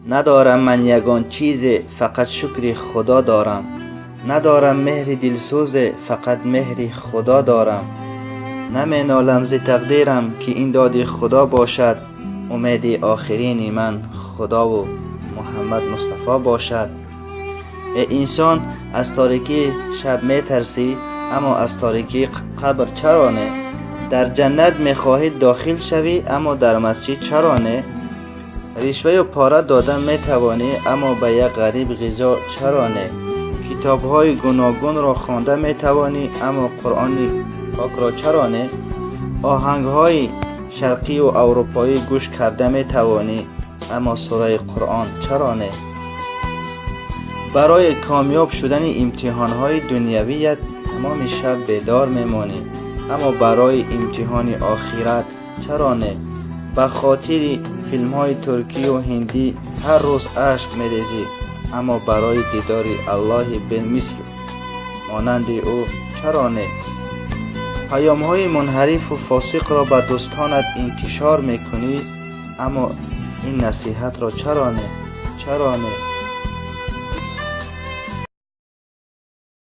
ندارم من یگان چیز، فقط شکر خدا دارم. ندارم مهر دلسوز، فقط مهر خدا دارم. نمی نالم ز تقدیرم که این داد خدا باشد. امید آخرین من خدا و محمد مصطفی باشد. ای انسان از تاریکی شب می ترسی، اما از تاریکی قبر چرا نه؟ در جنت می خواهی داخل شوی، اما در مسجد چرا نه؟ رشوه و پاره دادن می توانی، اما به یک غریب غذا چرا نه؟ کتاب های گوناگون را خوانده می توانی، اما قرآن پاک را چرا نه؟ آهنگ های شرقی و اروپایی گوش کرده می توانی، اما سوره قرآن چرا نه؟ برای کامیاب شدن امتحان های دنیویت تمام شب بیدار میمانی، اما برای امتحان آخرت چرا نه؟ به خاطر فیلم های ترکی و هندی هر روز اشک میریزی، اما برای دیدار الله بالمثل مانند او چرا نه؟ پیام های منحرف و فاسق را به دوستانت انتشار میکنی، اما این نصیحت را چرا نه؟ چرا نه؟